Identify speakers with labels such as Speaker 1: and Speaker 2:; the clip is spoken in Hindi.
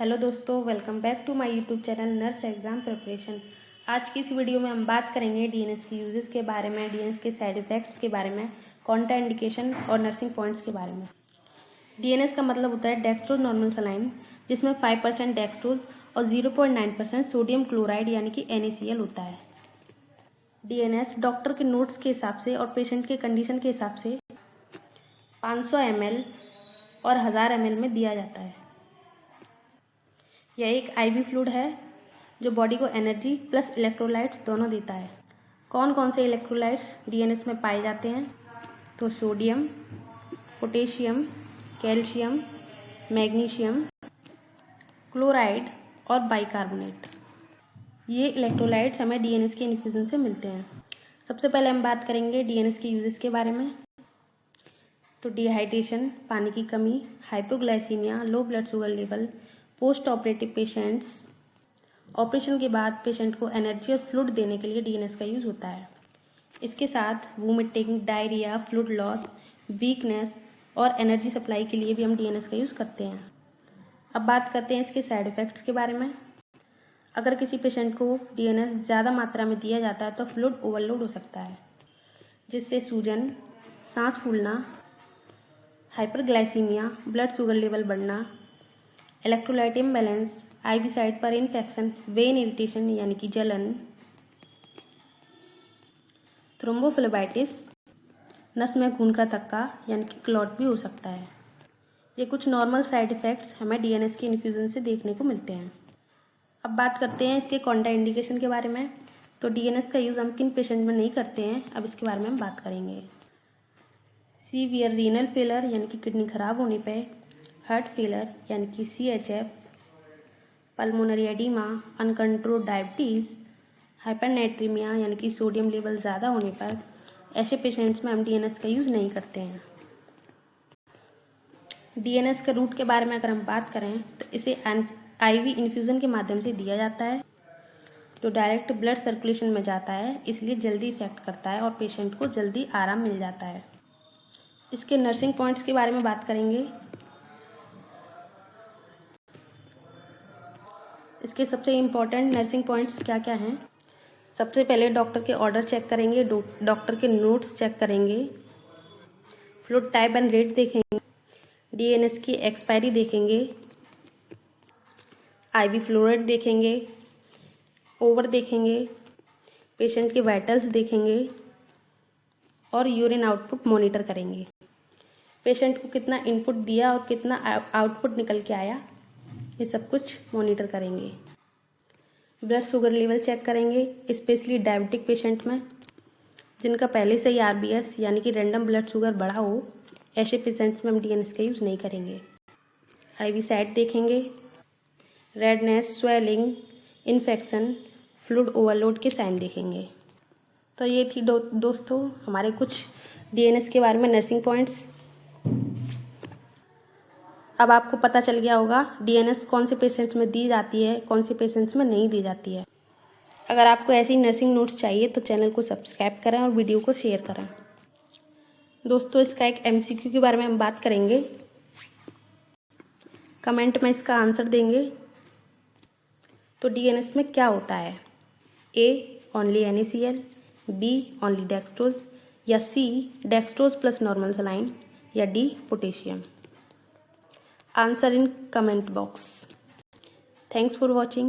Speaker 1: हेलो दोस्तों, welcome back to my YouTube channel nurse exam preparation. आज की इस वीडियो में हम बात करेंगे डीएनएस के यूजेस के बारे में, डीएनएस के साइड इफ़ेक्ट्स के बारे में, कॉन्ट्राइंडिकेशन और नर्सिंग पॉइंट्स के बारे में। डीएनएस का मतलब होता है डेक्सट्रोज नॉर्मल सलाइन, जिसमें 5% डेक्सट्रोज और 0.9% सोडियम क्लोराइड यानी कि NaCl होता है। डीएनएस डॉक्टर के नोट्स के हिसाब से और पेशेंट के कंडीशन के हिसाब से 500 ml और 1000 ml में दिया जाता है। यह एक IV फ्लूइड है जो बॉडी को एनर्जी प्लस इलेक्ट्रोलाइट्स दोनों देता है। कौन कौन से इलेक्ट्रोलाइट्स डीएनएस में पाए जाते हैं? तो sodium, potassium, calcium, magnesium, chloride और बाइकार्बोनेट। ये इलेक्ट्रोलाइट्स हमें डीएनएस के इन्फ्यूजन से मिलते हैं। सबसे पहले हम बात करेंगे डीएनएस के यूजेस के बारे में। तो डिहाइड्रेशन, पानी की कमी, hypoglycaemia, low blood sugar level, post operative patients, operation के बाद पेशेंट को एनर्जी और फ्लूइड देने के लिए डीएनएस का यूज़ होता है। इसके साथ vomiting, diarrhoea, fluid loss, weakness और एनर्जी सप्लाई के लिए भी हम डीएनएस का यूज़ करते हैं। अब बात करते हैं इसके साइड इफ़ेक्ट्स के बारे में। अगर किसी पेशेंट को डीएनएस ज़्यादा मात्रा में दिया जाता है तो फ्लूइड ओवरलोड हो सकता है, जिससे सूजन, सांस फूलना, हाइपरग्लाइसीमिया, ब्लड शुगर लेवल बढ़ना, इलेक्ट्रोलाइट इम्बैलेंस, IV साइट पर इन्फेक्शन, वेन इरिटेशन यानी कि जलन, थ्रोम्बोफ्लेबाइटिस, नस में खून का थक्का यानी कि क्लॉट भी हो सकता है। ये कुछ नॉर्मल साइड इफ़ेक्ट्स हमें डीएनएस के इन्फ्यूजन से देखने को मिलते हैं। अब बात करते हैं इसके कॉन्ट्राइंडिकेशन के बारे में। तो डीएनएस का यूज़ हम किन पेशेंट में नहीं करते हैं, अब इसके बारे में हम बात करेंगे। सीवियर रीनल फेलर यानी कि किडनी खराब होने पर, हार्ट फेलर यानी कि CHF, pulmonary oedema, uncontrolled diabetes, हाइपरनेट्रीमिया यानी कि सोडियम लेवल ज़्यादा होने पर, ऐसे पेशेंट्स में हम डीएनएस का यूज़ नहीं करते हैं। डीएनएस के रूट के बारे में अगर हम बात करें तो इसे IV इन्फ्यूज़न के माध्यम से दिया जाता है, जो डायरेक्ट ब्लड सर्कुलेशन में जाता है, इसलिए जल्दी इफेक्ट करता है और पेशेंट को जल्दी आराम मिल जाता है। इसके नर्सिंग पॉइंट्स के बारे में बात करेंगे। इसके सबसे इम्पॉर्टेंट नर्सिंग पॉइंट्स क्या क्या हैं? सबसे पहले डॉक्टर के ऑर्डर चेक करेंगे, डॉक्टर के नोट्स चेक करेंगे, फ्लूइड टाइप एंड रेट देखेंगे, डीएनएस की एक्सपायरी देखेंगे, IV फ्लूइड देखेंगे, ओवर देखेंगे, पेशेंट के वाइटल्स देखेंगे और यूरिन आउटपुट मॉनिटर करेंगे। पेशेंट को कितना इनपुट दिया और कितना आउटपुट निकल के आया, ये सब कुछ मॉनिटर करेंगे। ब्लड शुगर लेवल चेक करेंगे, स्पेशली डायबिटिक पेशेंट में जिनका पहले से ही RBS यानी कि रैंडम ब्लड शुगर बढ़ा हो, ऐसे पेशेंट्स में हम डीएनएस का यूज़ नहीं करेंगे। IV साइट देखेंगे, redness, swelling, infection, fluid overload के साइन देखेंगे। तो ये थी दोस्तों हमारे कुछ डीएनएस के बारे में नर्सिंग पॉइंट्स। अब आपको पता चल गया होगा डीएनएस कौन से पेशेंट्स में दी जाती है, कौन से पेशेंट्स में नहीं दी जाती है। अगर आपको ऐसी नर्सिंग नोट्स चाहिए तो चैनल को सब्सक्राइब करें और वीडियो को शेयर करें। दोस्तों इसका एक MCQ के बारे में हम बात करेंगे, कमेंट में इसका आंसर देंगे। तो डीएनएस में क्या होता है? A only NaCl, B only dextrose, या C dextrose plus normal saline, या D potassium. Answer in comment box. Thanks for watching.